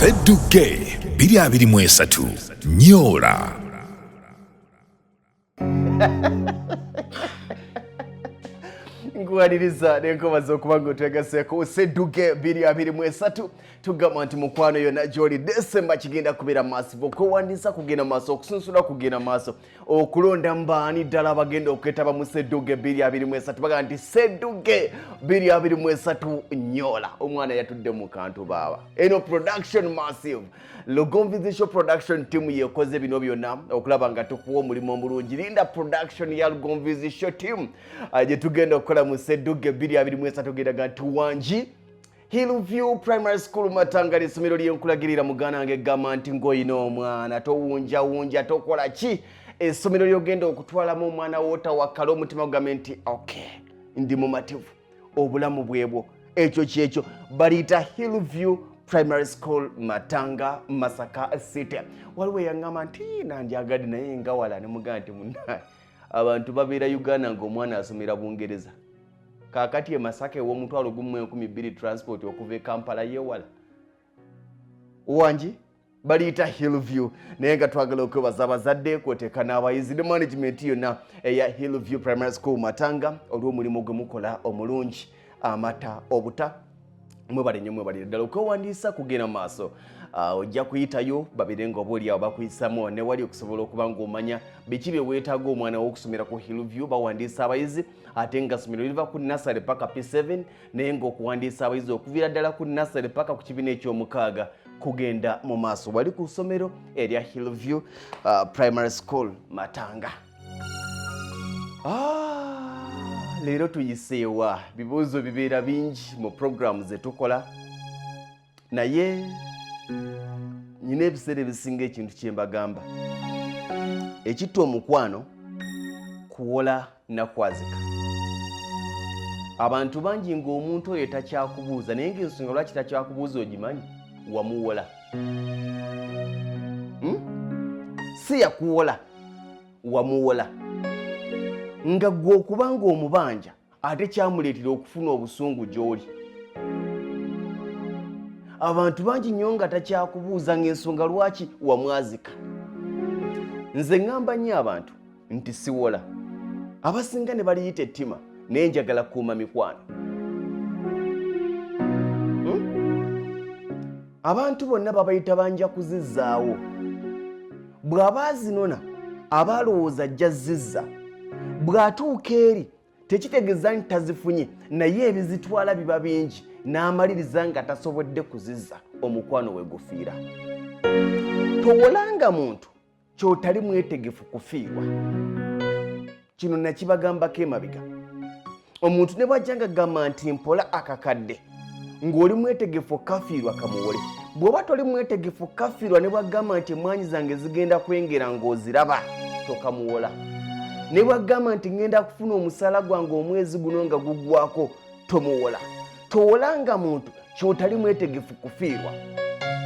Sedduke 2023 Nyola. Nkuwadiriza nenkomaze okuba ng'otwegaseko Sedduke 2023 tugamba nti mukwano yonna gy'oli December kigenda kubeera massive okwewandiisa kugenda maaso okusunsula kugenda maaso okulonda mbaani ddala abagenda okwetaba mu Sedduke 2023 baga nti Sedduke 2023 Nyola omwana yatudde mu kantu baaba eno production massive Lugonvizi production team yekoze bino byonna okulaba nga tukuwa omulimu omulungi linda production ya Lugonvizi team gye tugenda okukola mu Sedduke 2023 tugenda tuwanji Hillview Primary School Matanga lisomero lyenkulagirira mugana wange gamba nti ng'oyina omwana towunjawunja tokola ki essomero lyogenda okutwalamu omwana wota wakala omutima gugambe nti okay ndi mumativu obulamu bwebwo ekyo kyekyo baliyita Hillview Primary School Matanga Masaka City waliwo yaŋŋamba nti nanjagadde naye nga wala ne mugamba nti munnaye abantu babeera Uganda ng'omwana asomera Bungereza kakati Masaka ew'omutwalo gumu 1200 transport okuva e Kampala yewala wanji baliyita Hillview naye nga twagala okwebaza abazadde kwoteeka n'abayizi ne management yonna eya Hillview Primary School Matanga olw'omulimu gwe mukola omulungi amata obuta mwebale nnyo mwebale ddala okwewandiisa kugenda maaso ojja kuyitayo babire nga oba oliawo bakuyisamu ne wali okusobola okuba ng'omanya biki bye weetaaga omwana w'okusomera ku Hillview bawandiisa abayizi ate nga somero liva ku nursery paka P7 naye ng'okuwandiisa abayizi okuviira ddala ku nursery paka ku kibiina eky'omukaaga kugenda mu maaso wali ku ssomero erya Hillview Primary School Matanga. Leero tuyiseewa bibuuzo bibeera bingi mu programu ze tukola naye nyina ebiseera ebisinga ekintu kye mbagamba ekitta omukwano Kuwola na Kwazika abantu bangi ng'omuntu oyo takyakubuuza naye ng'ensonga lwaki takyakubuuza ogimanyi wamuwola si yakuwola wamuwola nga gwe okuba ng'omubanja ate kyamuleetera okufuna obusungu gy'oli abantu bangi nnyo nga takyakubuuza ng'ensonga lwaki wamwazika nze ŋŋamba nnyo abantu nti siwola abasinga ne baliyita ettima naye njagala kuuma mikwano abantu bonna babayita banja kuzizzaawo bw'aba azinona aba alowooza ajja zizza bw'atuuka eri tekitegeeza nti tazifunye naye ebizitwala biba bingi n'amaliriza nga tasobodde kuzizza omukwano we gufiira towolanga muntu ky'otali mwetegefu kufiirwa kino nakibagambako emabega omuntu ne bw'ajja nga gamba nti mpola akakadde ng'oli mwetegefu kafiirwa kamuwole bw'oba toli mwetegefu kafiirwa ne bw'agamba nti emwanyi zange zigenda kwengera ng'oziraba tokamuwola ne bw'agamba nti ngenda kufuna omusaala gwange omwezi guno nga guggwako tomuwola towolanga muntu ky'otali mwetegefu kufiirwa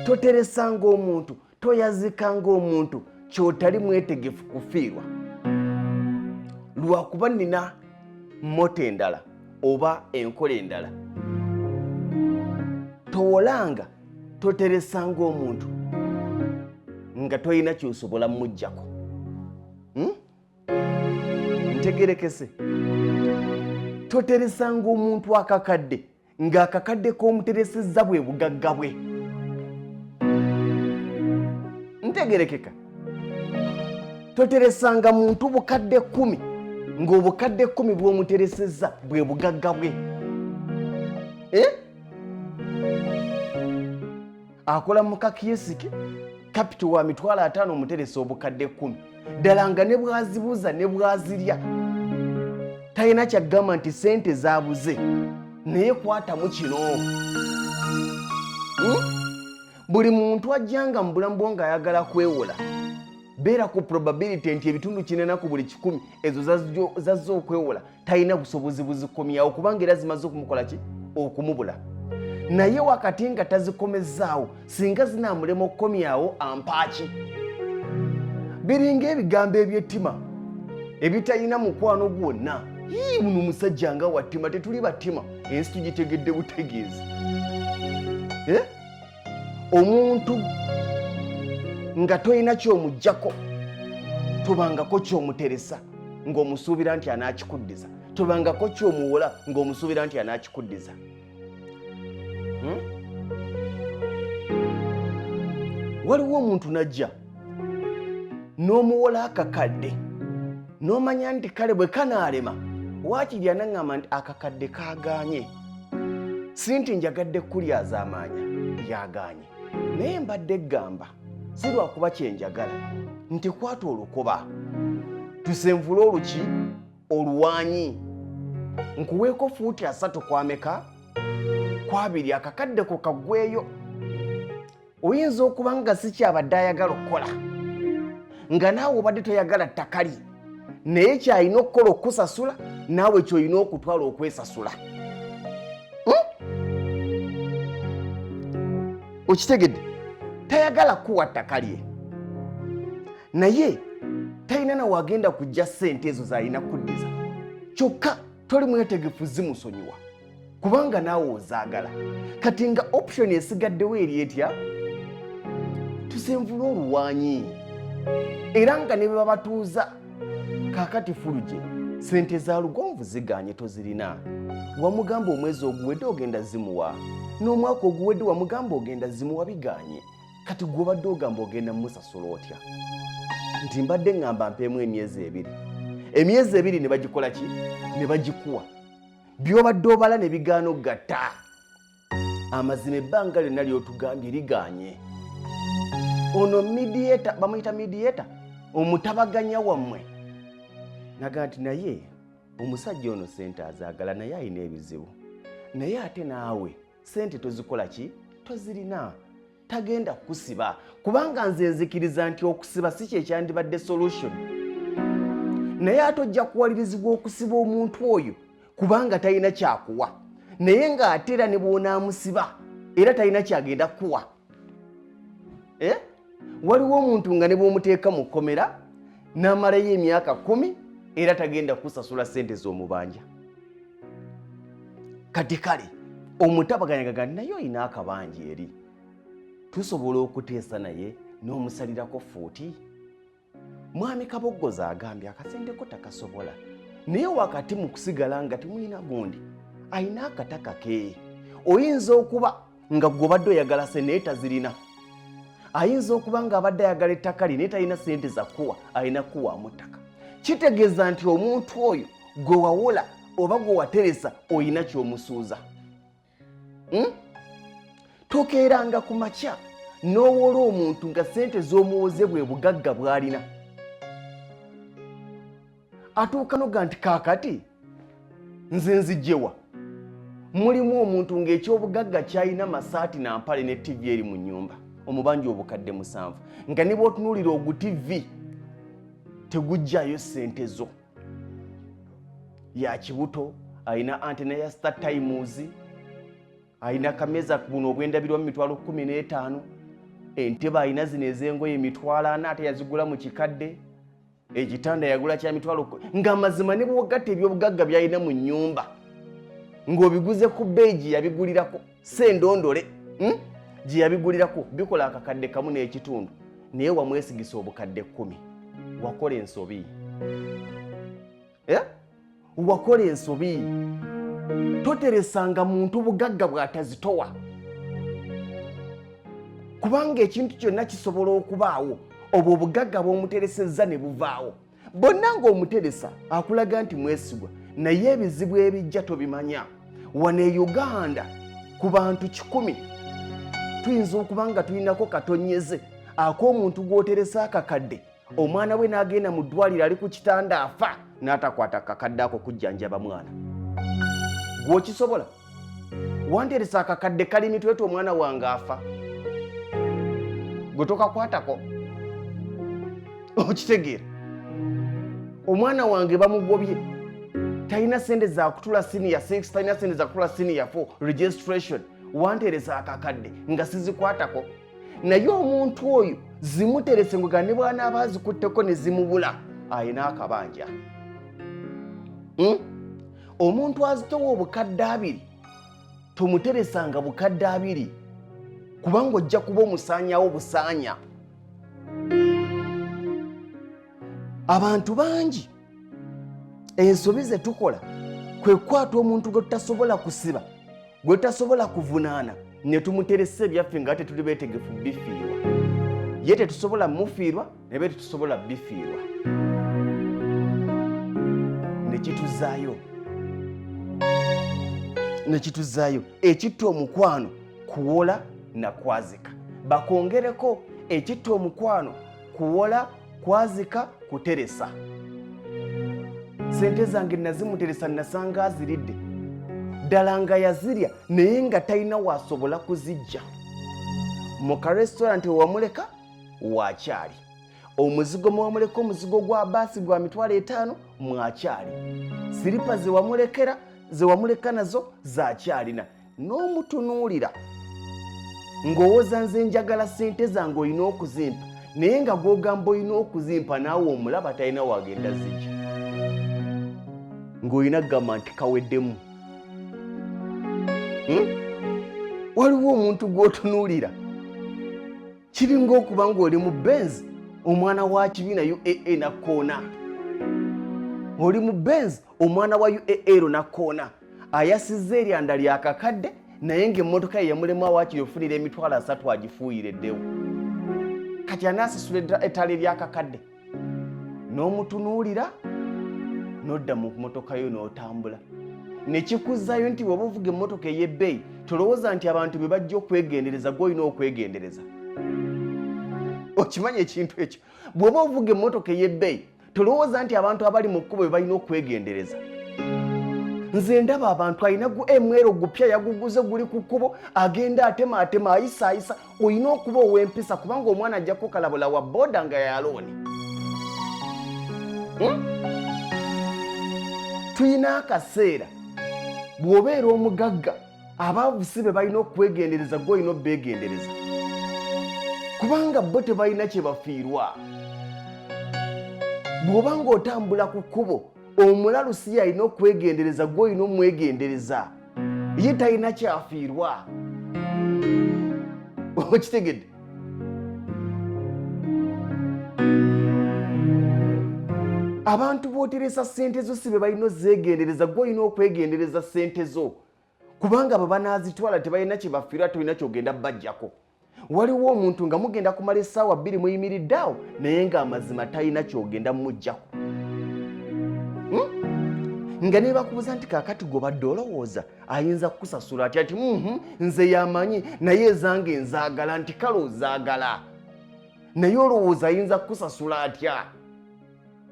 toteresanga omuntu toyazikanga omuntu ky'otali mwetegefu kufiirwa lwakuba nina moto endala oba enkola endala towolanga toteresanga omuntu nga toyina ky'osobola mujjako ntegerekese toteresanga omuntu akakadde ng'akakadde k'omuteresezza bwe bugagga bwe ntegerekeka toteresanga muntu bukadde 10 ng'obukadde 10 bw'omuteresezza bwe bugagga bwe akola mu kakiyesike kapito wa mitwalo 5 omuteresa obukadde 10 ddala nga ne bwazibuza ne bwazirya talina kyagamba nti sente zaabuze naye kwatamu kino buli muntu ajjanga mu bulamu bwo ng'ayagala kwewola beera ku probability nti ebitundu 4 ku buli 100 ezo zazze okwewola talina busobozi buzikomyawo kubanga era zimaze okumukola ki okumubula naye wakati nga tazikomezaawo singa zinaamulema okukomyawo ampaaki biringa ebigambo eby'ettima ebitalina mukwano gwonna muno omusajja nga wattima tetuli battima ensi tugitegedde butegeezi omuntu nga toyina kyomujjako tobangako kyomuteresa ng'omusuubira nti anaakikuddiza, tobangako kyomuwola ng'omusuubira nti anaakikuddiza. Waliwo omuntu najja n'omuwola akakadde n'omanya nti kale bwe kanaalema waakiri anaŋŋamba nti akakadde kaagaanye, si nti njagadde kulyaza amaanya, yagaanye, naye mbadde gamba si lwakuba kyenjagala nti kwata olukoba tusenvule oluki oluwaanyi nkuweeko fuuti 3 kwameka kwabiri akakadde ko kaggweyo. Oyinza okuba nga si kyabadde ayagala okukola nga naawe obadde toyagala ttakali, naye kyalina okukola okusasula, naawe kyolina okutwala okwesasula. Okitegedde? Tayagala kuwa ttaka lye, naye talina nawe agenda kujja ssente ezo z'alina kuddiza, kyokka toli mwetegefu zimusonyiwa kubanga naawe ozaagala. Kati nga option esigaddewo eri etya? Tusenvule oluwaanyi era nga ne bwe babatuuza kaakati fuluje sente za lugonvu zigaanye tozirina. Wamugamba omwezi oguwedde ogenda zimuwa, n'omwaka oguwedde wamugamba ogenda zimuwa, bigaanye. Kati gw'obadde ogamba ogenda musasula otya? Nti mbadde ngamba mpeemu emyezi 2. Emyezi 2 ne bagikola ki? Ne bagikuwa. By'obadde obala ne bigaana ogatta. Amazima ebbanga lyonna ly'otugambye ligaanye. Ono mediator, bamuyita mediator, omutabaganya wammwe. Naga nti naye omusajja ono sente azaagala, naye alina ebizibu. Naye ate naawe sente tozikola ki? Tozirina. Tagenda kusiba kubanga nze nzikiriza nti okusiba si kyekyandibadde solution. Naye ate ojja kuwalirizibwa okusiba omuntu oyo kubanga talina kyakuwa, naye ng'ate era ne bw'onaamusiba era talina kyagenda kuwa. Waliwo omuntu nga ne bw'omuteeka mu kkomera n'amalayo emyaka 10 era tagenda kusasula sente z'omubanja. Kati kale omutabaganyaga naye olina akabanja eri, tusobola okuteesa naye n'omusalirako fuuti. Mwami Kaboggoza agambye akasenteko takasobola, naye wakati mu kusigala nga temulina gundi alina akataka ke. Oyinza okuba nga gw'obadde oyagala sente naye tazirina. Ayinza okuba nga abadde ayagala ettaka lye naye talina sente za kuwa, alina kuwaamu ttaka. Kitegeeza nti omuntu oyo gwe wawola oba gwe wateresa olina ky'omusuuza. Tokeeranga ku makya n'owola omuntu nga sente z'omuwoze bwe bugagga bw'alina. Atuuka noga nti kaakati nze nzijjewa. Mulimu omuntu ng'ekyobugagga kyalina masaati na mpale ne TV eri mu nnyumba, omubanja obukadde 7, nga ne bw'otunuulira ogu TV tegujjayo sente zo. Ya kibuto, alina antena ya Star Times, alina kameza buno obwendabirwa mu 15,000, entebe alina zino ez'engoye 40,000 ate yazigula mu kikadde, ekitanda yagula kya 10,000, ng'amazima ne bw'ogatta ebyobugagga byalina mu nnyumba ng'obiguze ku beegi yabigulirako sendondole, gye yabigulirako bikola akakadde kamu n'ekitundu, naye wamwesigisa obukadde 10. Wakola ensobi. Wakola ensobi. Toteresanga muntu bugagga bw'atazitowa kubanga ekintu kyonna kisobola okubaawo obwo obugagga bw'omuteresezza ne buvaawo. Bonna ng'omuteresa akulaga nti mwesigwa, naye ebizibu ebijja tobimanya. Wano e Uganda ku bantu 10 tuyinza okuba nga tulinako katonyeze ak'omuntu gw'oteresa akakadde, omwana we n'agenda mu ddwaliro ali ku kitanda afa, n'atakwata akakadde ako kujjanjaba mwana. Gw'okisobola? Wanteresa akakadde kali mitwete omwana wange afa, gwe tokakwatako. Okitegeera? Omwana wange bamugobye, talina sente za kutula senior 6, talina sente za kutula senior 4 registration, wanteresa akakadde nga sizikwatako. Naye omuntu oyo zimuterese ngwe ne bw'anaaba azikutteko ne zimubula, alina akabanja. Omuntu azitowa obukadde 2 tomuteresanga bukadde 2 kubanga ojja kuba omusaanyawo busaanya. Abantu bangi ensobi ze tukola kwe kwata omuntu gwe tutasobola kusiba, gwe tutasobola kuvunaana, ne tumuteresa ebyaffe nga tetuli beetegefu bifiirwa. Ye tetusobola mufiirwa, ne be tetusobola bifiirwa. Ne kituzaayo Ekitta Emikwano Kuwola na Kwazika. Bakongereko Ekitta Emikwano Kuwola, Kwazika, kuteresa. Sente zange nazimuteresa nasanga aziridde. Ddala nga yazirya naye nga talina wasobola kuzijja. Mu karestaurant wamuleka wakyali. Omuzigo mwamuleka omuzigo gwa baasi gwa $5,000 mwakyali. Siripa ze wamuleka nazo zakyalina. N'omutunuulira ng'owooza nze njagala sente zange olina okuzimpa, naye nga gw'ogamba olina okuzimpa naawe omulaba talina wagenda zijja. Ng'olina kugamba nti kaweddemu. Waliwo omuntu gw'otunuulira kiringa okuba ng'oli mu Benz, omwana wa kibiina UAA nakkoona. Oli mu Benz, omwana wa UAA nakkoona. Ayasizza eryanda lya kakadde, naye ng'emmotoka ye yamulema waakiri ofunira $3,000 agifuuyireddewo. Kati anaasasula ettaala eryakakadde. N'omutunuulira n'odda mu mmotoka yo n'otambula. Ne kikuzzayo nti bw'oba ovuga emmotoka ey'ebbeeyi tolowooza nti abantu be bajja okwegendereza gw'olina okwegendereza. Okimanyi ekintu ekyo? Bw'oba ovuga emmotoka ey'ebbeeyi tolowooza nti abantu abali mu kkubo be balina okwegendereza. Nze ndaba abantu alina emwero gupya yaguguze guli ku kkubo, agenda atema ayisa. Olina okuba ow'empisa kubanga omwana ajja kukalabula wa booda nga yalooni. Tuyina akaseera bw'obeera omugagga abaavusi be balina okwegendereza gw'olina obbeegendereza kubanga bo tebalina kye bafiirwa. Bw'oba ng'otambula ku kkubo omulalusi alina okwegendereza gw'olina omwegendereza, ye talina kyafiirwa. Okitegedde? Abantu booteresa ssente zo si be balina ozeegendereza, gw'olina okwegendereza ssente zo kubanga bwe banaazitwala tebalina kye bafiirwa, tolina kyogenda bajjako. Waliwo omuntu nga mugenda kumala essaawa 2 muyimiridde awo naye ng'amazima talina kyogenda mujjako. Nga ne bakubuuza nti kaakati gw'obadde olowooza ayinza kukusasula atya? Ati nze yamanyi naye ezange nzaagala. Nti kale ozaagala naye olowooza ayinza kukusasula atya?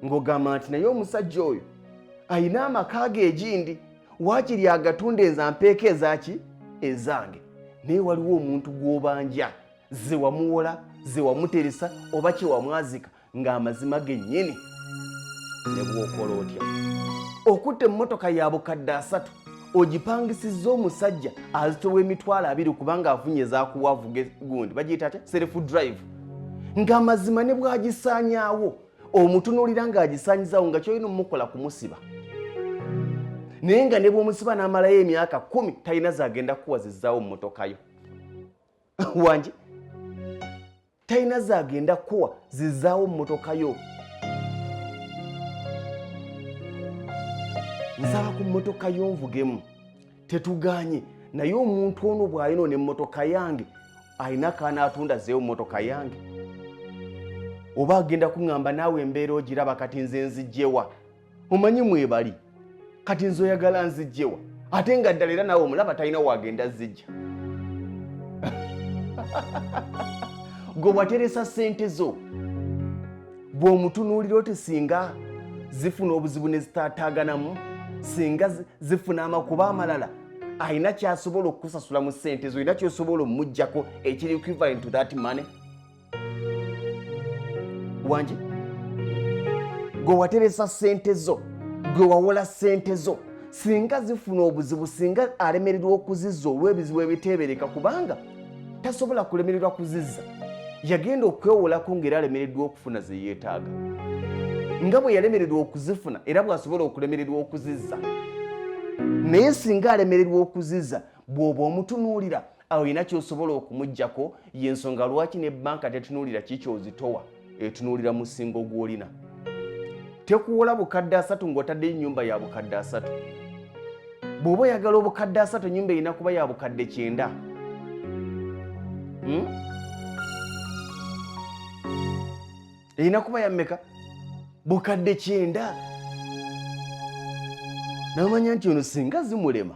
Ng'ogamba nti naye omusajja oyo ayina amaka ge egindi waakiri agatunda ezampeeka ezaki ezange. Naye waliwo omuntu gw'obanja ze wamuwola, ze wamuteresa oba kye wamwazika ng'amazima gennyini ne bw'okola otya. Okutta emmotoka ya bukadde 3 ogipangisizza omusajja azitowa $20,000 kubanga afunye ezaakuwavuga gundi bagiyita atya self drive, ng'amazima ne bw'agisaanyaawo omutunuulira ng'agisaanyizaawo nga kyolina omukola kumusiba. Naye nga ne bw'omusiba n'amalayo emyaka 10 talina zagenda kuwazizzaawo mmotoka yo. Wangi talina zagenda kuwa zizzaawo mmotoka yo. Nsaba ku mmotoka yo nvugemu, tetuganye. Naye omuntu ono bw'ayonoona emmotoka yange alina kanaatunda zeewo mmotoka yange. Oba agenda kuŋŋamba naawe embeera ogiraba kati nze nzijjewa. Omanyi mwebali kati nze oyagala nzijjewa ate nga ddala era naawe omulaba talina wagenda zijja. Gwe wateresa ssente zo bw'omutunuulira oti singa zifuna obuzibu ne zitaataaganamu, singa zifuna amakuba amalala, alina kyasobola okukusasula mu ssente zo, olina kyosobola omuggyako ekiri equivalent to that money. Wangi gwe wateresa ssente zo, gwe wawola ssente zo, singa zifuna obuzibu, singa alemererwa okuzizza olw'ebizibu ebiteebereka kubanga tasobola kulemererwa kuzizza, yagenda okwewolako ng'era alemereddwa okufuna ze yeetaaga. Nga bwe yalemererwa okuzifuna era bw'asobola okulemererwa okuzizza. Naye singa alemererwa okuzizza, bw'oba omutunuulira awo ina kyosobola okumujjako yensonga lwaki ne banka tetunuulira kikyozitowa etunuulira musingo gw'olina. Tekuwola bukadde 3 ng'otaddeyo ennyumba ya bukadde 3. Bw'oba oyagala obukadde 3 ennyumba erina kuba ya bukadde 9. Erina kuba ya mmeka? Bukadde 9. Namanya nti ono singa zimulema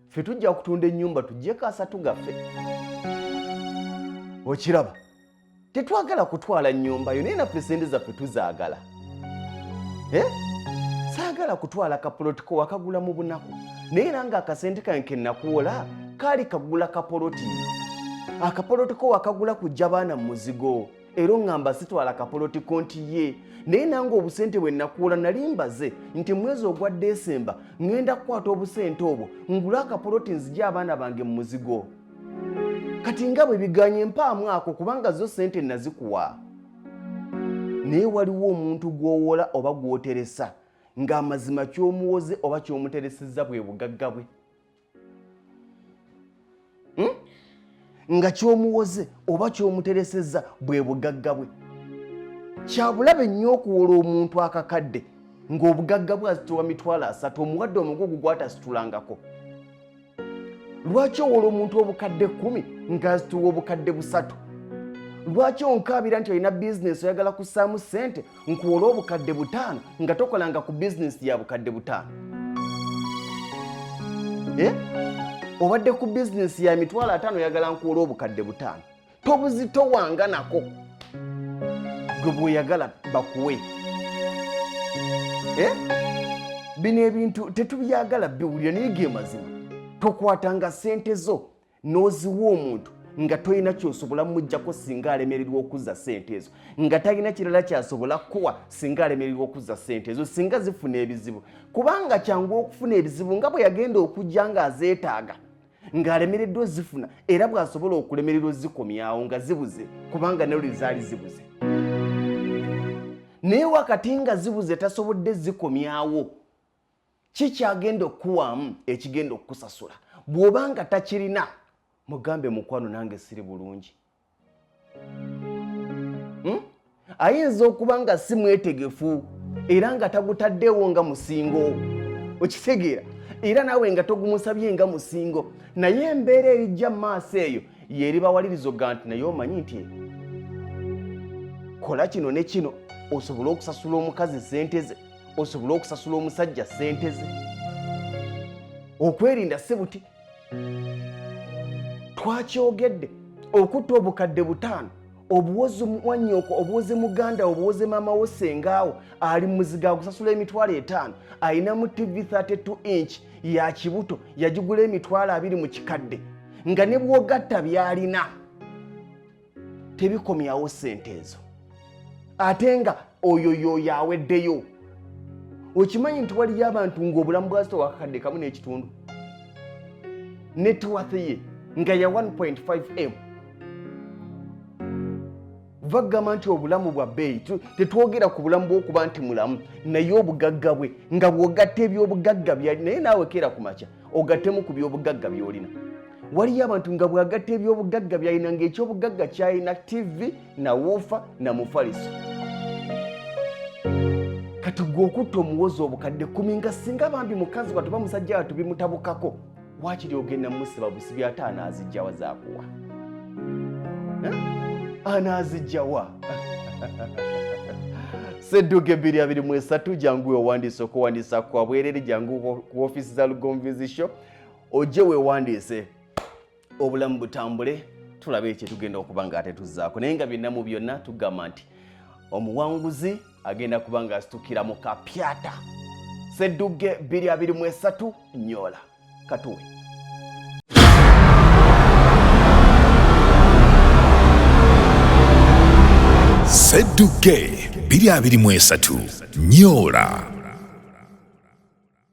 ffe tujja kutunda ennyumba tuggyeko 3 gaffe. Okiraba? Tetwagala kutwala nnyumba yo naye naffe sente zaffe tuzaagala. Saagala kutwala kapolotiko wakagula mu bunaku naye era ng'akasente kange nakuwola kaali kagula kapoloti. Akapolotiko wakagula kujja baana mu muzigo era oŋŋamba sitwala kapolotiko nti ye naye nange obusente bwe nakuwola nali mbaze nti mwezi ogwa Desemba ŋŋenda kukwata obusente obwo ngula akapoloti nzigye abaana bange mu muzigo. Kati nga bwe biganye mpaamu ako kubanga zo sente nazikuwa. Naye waliwo omuntu gw'owola oba gw'oteresa ng'amazima ky'omuwoze oba ky'omuteresezza bwe bugagga bwe. Nga ky'omuwoze oba ky'omuteresezza bwe bugagga bwe. Kyabulabe nnyo okuwola omuntu akakadde ng'obugagga bwe azitowa mitwalo 3 omuwadde omugugu gwatasitulangako. Lwaki owola omuntu obukadde 10 ng'azituwa obukadde 3? Lwaki onkaabira nti olina bizinesi oyagala kussaamu ssente nkuwola obukadde 5 nga tokolanga ku bizinesi ya bukadde 5? Obadde ku bizinesi ya mitwalo 5 oyagala nkuwola obukadde 5. Tobuzitowanga nako gwe bw'oyagala bakuwe. Bino ebintu tetubyagala biwulira naye ge mazima. Tokwatanga ssente zo n'oziwa omuntu nga toyina kyosobola mujjako singa alemererwa okuzza ssente ezo, nga talina kirala kyasobola kuwa singa alemererwa okuzza ssente ezo singa zifuna ebizibu. Kubanga kyangu okufuna ebizibu nga bwe yagenda okujja ng'azeetaaga ng'alemereddwa zifuna era bw'asobola okulemererwa zikomyawo nga zibuze kubanga nalwe zaali zibuze. Naye wakati nga zibuze tasobodde zikomyawo, kikyagenda okukuwaamu ekigenda okukusasula. Bw'obanga takirina mugambe mukwano nange siri bulungi. Ayinza okuba nga si mwetegefu era nga tagutaddewo nga musingo. Okitegeera? Era naawe nga togumusabye nga musingo. Naye embeera erijja mu maaso eyo y'eribawalirizo ga nti naye omanyi nti kola kino ne kino osobole okusasula omukazi ssente ze, osobole okusasula omusajja ssente ze. Okwerinda si buti. Twakyogedde okutta obukadde 5 obuwozi mwannyoko obuwozi muganda obuwozi maama wo sengaawo ali muziga gusasula emitwalo 5 ayina mu TV 32 inch ya kibuto yagigula emitwalo 2 mu kikadde nga ne bwogatta byalina tebikomyawo ssente ezo ate nga oyo yoyo aweddeyo. Okimanyi nti waliyo abantu ng'obulamu bwazito wakakadde kamu n'ekitundu networth ye nga ya 1.5M. Vagamba nti obulamu bwa bbeeyi tetwogera ku bulamu bw'okuba nti mulamu naye obugagga bwe nga bw'ogatta ebyobugagga byali naye naawe keera ku makya ogattemu ku byobugagga by'olina. Waliyo abantu nga bw'agatta ebyobugagga byalina ng'ekyobugagga kyalina TV na woofa na mufaliso. Kati gwe okutta omuwozi obukadde 10 nga singa bambi mukazi watu ba musajja watu bimutabukako wakiri ogenda musiba busibi ate anaazijjawa zaakuwa. Anaazijjawa. Sedduke 223 jangu wewandiise okuwandiisa kwa bwerere jangu ku ofiisi za Lugomvizi Show ojje wewandiise obulamu butambule tulabe ekye tugenda okuba nga ate tuzzaako naye nga byonna mu byonna tugamba nti omuwanguzi agenda kuba nga asitukira mu kapyata. Sedduke 223 nyola katuwe. Sedduke 223 nyola.